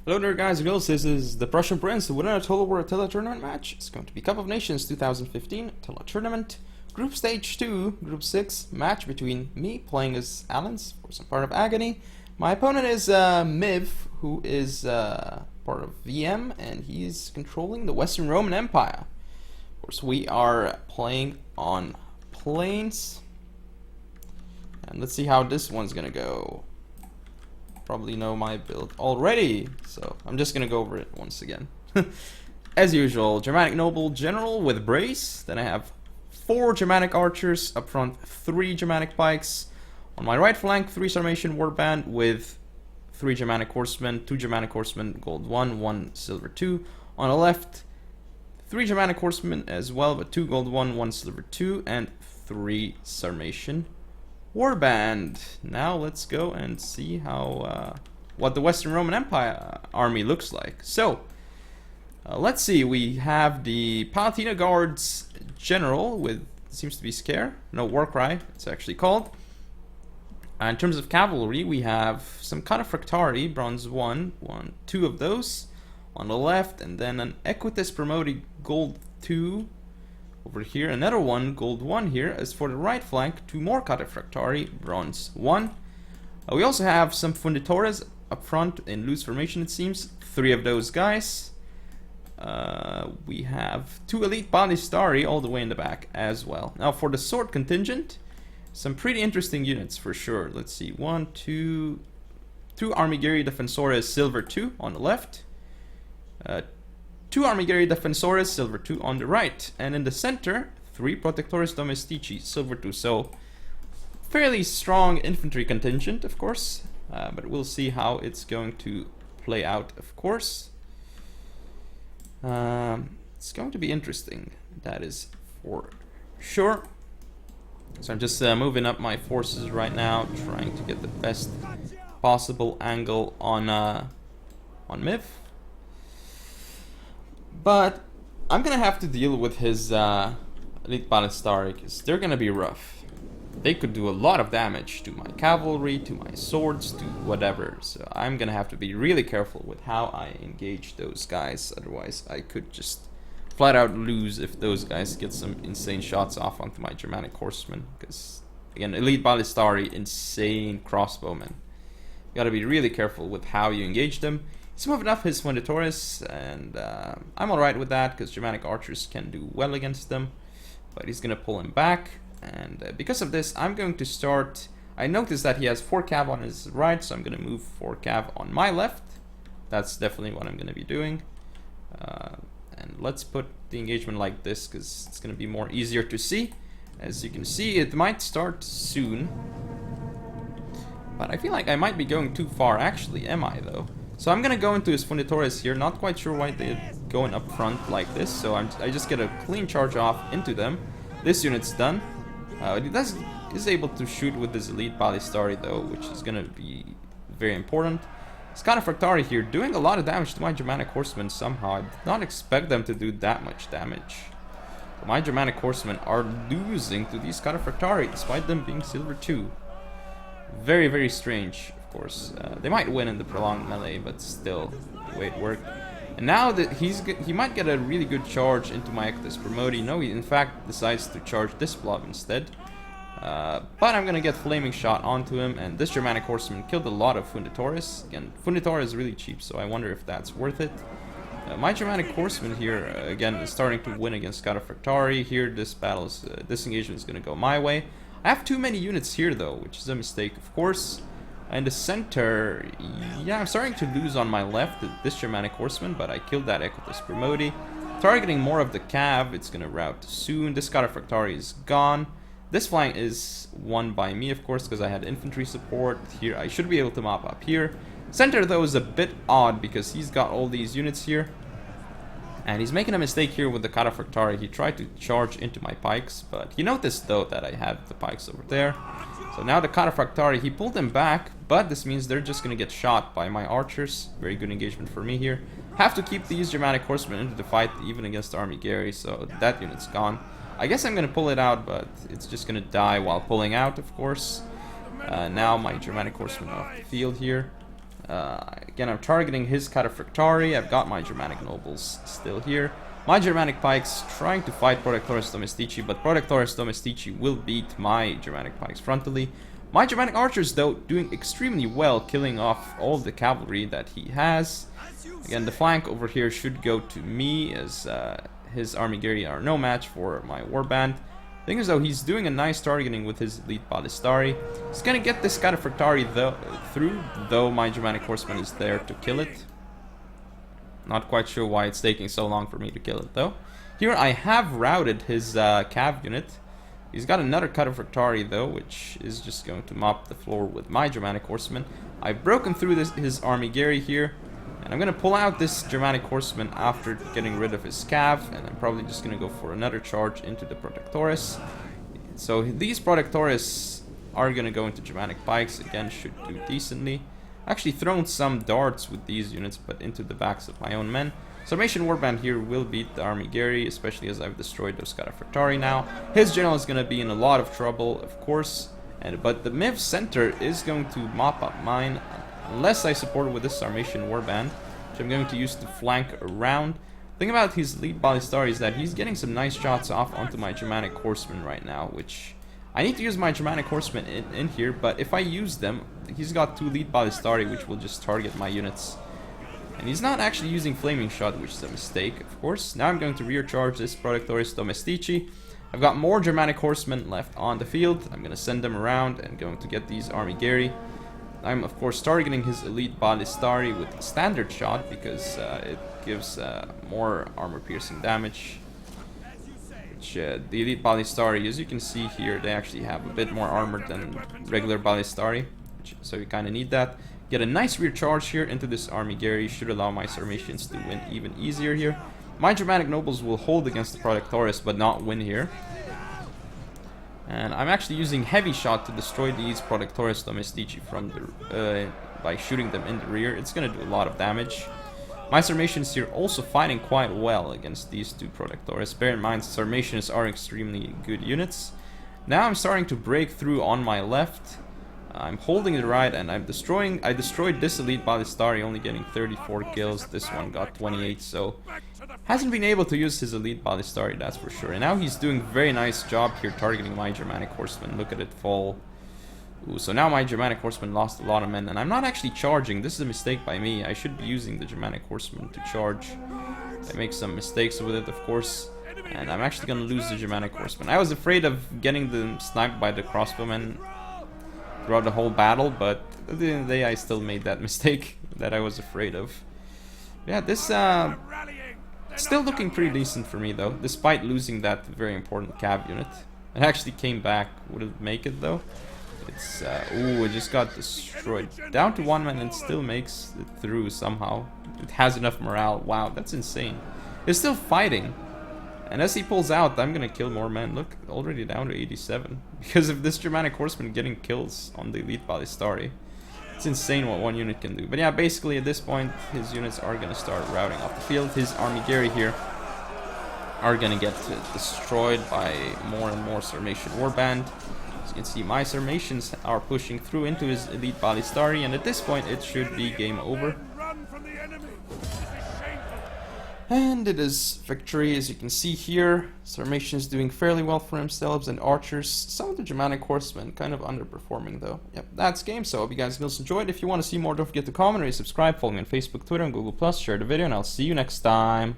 Hello there guys and girls, this is the Prussian Prince, the winner of Attila tournament match. It's going to be Cup of Nations 2015 Attila tournament, Group Stage 2, Group 6, match between me playing as Alans for some part of Agony. My opponent is Miv, who is part of VM, and he's controlling the Western Roman Empire. Of course, we are playing on planes, and let's see how this one's gonna go. Probably know my build already, so I'm just gonna go over it once again. As usual, Germanic Noble General with Brace. Then I have 4 Germanic Archers up front, 3 Germanic Pikes. On my right flank, 3 Sarmatian Warband with 3 Germanic Horsemen, 2 Germanic Horsemen, gold 1, 1 silver 2. On the left, 3 Germanic Horsemen as well, but 2 gold 1, 1 silver 2, and 3 Sarmatian Warband. Now let's go and see how what the Western Roman Empire army looks like. So let's see. We have the Palatina Guards General with seems to be Scare, no Warcry. It's actually called. In terms of cavalry, we have some Cataphractari, bronze 1, 2 of those on the left, and then an Equites Promoti gold 2. Over here, another one, gold 1 here. As for the right flank, 2 more Cataphractari, bronze 1. We also have some Funditores up front in loose formation, it seems. 3 of those guys. We have 2 Elite Ballistari all the way in the back as well. Now for the sword contingent, some pretty interesting units for sure. Let's see, 1, 2 Armigeri Defensores silver 2 on the left. 2 Armigeri Defensores, silver 2 on the right. And in the center, 3 Protectores Domestici, silver 2. So, fairly strong infantry contingent, of course. But we'll see how it's going to play out, of course. It's going to be interesting, that is for sure. So I'm just moving up my forces right now, trying to get the best possible angle on Miv. But I'm gonna have to deal with his Elite Ballistari, because they're gonna be rough. They could do a lot of damage to my cavalry, to my swords, to whatever. So I'm gonna have to be really careful with how I engage those guys. Otherwise, I could just flat out lose if those guys get some insane shots off onto my Germanic horsemen. Because, again, Elite Ballistari, insane crossbowmen. You gotta be really careful with how you engage them. He's moving up his Funditores, and I'm alright with that, because Germanic archers can do well against them. But he's going to pull him back, and because of this, I'm going to start... I noticed that he has 4 cav on his right, so I'm going to move 4 cav on my left. That's definitely what I'm going to be doing. And let's put the engagement like this, because it's going to be more easier to see. As you can see, it might start soon. But I feel like I might be going too far, actually, am I, though? So I'm gonna go into his Funditores here, not quite sure why they're going up front like this, so I just get a clean charge off into them. This unit's done. He is able to shoot with his Elite Ballistari though, which is gonna be very important. His Cataphractari here doing a lot of damage to my Germanic horsemen somehow. I did not expect them to do that much damage. But my Germanic horsemen are losing to these Cataphractari, despite them being silver 2. Very, very strange. Of course, they might win in the prolonged melee, but still, the way it worked. And now that he might get a really good charge into my Equites Promoti. No, he in fact decides to charge this blob instead. But I'm gonna get Flaming Shot onto him, and this Germanic horseman killed a lot of Funditores. Again, Funditore is really cheap, so I wonder if that's worth it. My Germanic horseman here, again, is starting to win against Cataphractari. Here, this engagement is gonna go my way. I have too many units here, though, which is a mistake, of course. In the center, yeah, I'm starting to lose on my left, this Germanic horseman, but I killed that Equites Promoti. Targeting more of the cav, it's gonna rout soon. This Cataphractari is gone. This flank is won by me, of course, because I had infantry support. Here, I should be able to mop up here. Center, though, is a bit odd, because he's got all these units here. And he's making a mistake here with the Cataphractari. He tried to charge into my pikes, but he noticed, though, that I had the pikes over there. So now the Cataphractari, he pulled them back, but this means they're just going to get shot by my archers. Very good engagement for me here. Have to keep these Germanic horsemen into the fight, even against Armigeri, so that unit's gone. I guess I'm going to pull it out, but it's just going to die while pulling out, of course. Now my Germanic horsemen off the field here. Again, I'm targeting his Cataphractari. I've got my Germanic Nobles still here. My Germanic Pikes trying to fight Protectoris Domestici, but Protectoris Domestici will beat my Germanic Pikes frontally. My Germanic Archers, though, doing extremely well, killing off all the cavalry that he has. Again, the flank over here should go to me, as his Armigeri are no match for my Warband. Thing is, though, he's doing a nice targeting with his Elite Ballistari. He's gonna get this Cataphractari through, though my Germanic Horseman is there to kill it. Not quite sure why it's taking so long for me to kill it, though. Here I have routed his cav unit. He's got another Cataphractari, though, which is just going to mop the floor with my Germanic Horseman. I've broken through his Armigeri here, and I'm going to pull out this Germanic Horseman after getting rid of his cav, and I'm probably just going to go for another charge into the Protectoris. So these Protectoris are going to go into Germanic Pikes, again, should do decently. Actually thrown some darts with these units, but into the backs of my own men. Sarmatian Warband here will beat the Armigeri, especially as I've destroyed those Cataphractari now. His general is going to be in a lot of trouble, of course, but the Miv center is going to mop up mine, unless I support it with this Sarmatian Warband, which I'm going to use to flank around. The thing about his lead Ballistari is that he's getting some nice shots off onto my Germanic Horsemen right now, which I need to use my Germanic Horsemen in here, but if I use them, he's got 2 lead Ballistari, which will just target my units. And he's not actually using Flaming Shot, which is a mistake, of course. Now I'm going to rear charge this Protectoris Domestici. I've got more Germanic Horsemen left on the field. I'm going to send them around and going to get these Armigeri. I'm, of course, targeting his Elite Ballistari with Standard Shot, because it gives more armor-piercing damage. Which, the Elite Ballistari, as you can see here, they actually have a bit more armor than regular Ballistari, so you kind of need that. Get a nice rear charge here into this Armigeri, should allow my Sarmatians to win even easier here. My Germanic Nobles will hold against the Protectoris, but not win here. And I'm actually using Heavy Shot to destroy these Protectoris Domestici from the, by shooting them in the rear. It's going to do a lot of damage. My Sarmatians here also fighting quite well against these 2 Protectoris. Bear in mind, Sarmatians are extremely good units. Now I'm starting to break through on my left. I'm holding the right, and I destroyed this Elite Ballistari, only getting 34 kills. This one got 28, so hasn't been able to use his Elite Ballistari, that's for sure. And now he's doing a very nice job here targeting my Germanic Horsemen. Look at it fall. Ooh, so now my Germanic Horsemen lost a lot of men, and I'm not actually charging. This is a mistake by me. I should be using the Germanic Horsemen to charge. I make some mistakes with it, of course, and I'm actually going to lose the Germanic Horsemen. I was afraid of getting them sniped by the crossbowmen throughout the whole battle, but at the end of the day I still made that mistake that I was afraid of. Yeah, this still looking pretty decent for me, though, despite losing that very important cav unit. It actually came back. Would it make it, though? It's ooh, it just got destroyed. Down to 1 man and still makes it through somehow. It has enough morale. Wow, that's insane. It's still fighting. And as he pulls out, I'm gonna kill more men. Look, already down to 87. Because of this Germanic Horseman getting kills on the Elite Ballistari. It's insane what one unit can do. But yeah, basically at this point, his units are gonna start routing off the field. His Armigeri here are gonna get destroyed by more and more Sarmatian Warband. As you can see, my Sarmatians are pushing through into his Elite Ballistari, and at this point it should be game over. And it is victory, as you can see here. Sarmatians doing fairly well for themselves, and archers, some of the Germanic horsemen, kind of underperforming though. Yep, that's game, so I hope you guys enjoyed. If you want to see more, don't forget to comment, rate, subscribe, follow me on Facebook, Twitter, and Google+, share the video, and I'll see you next time.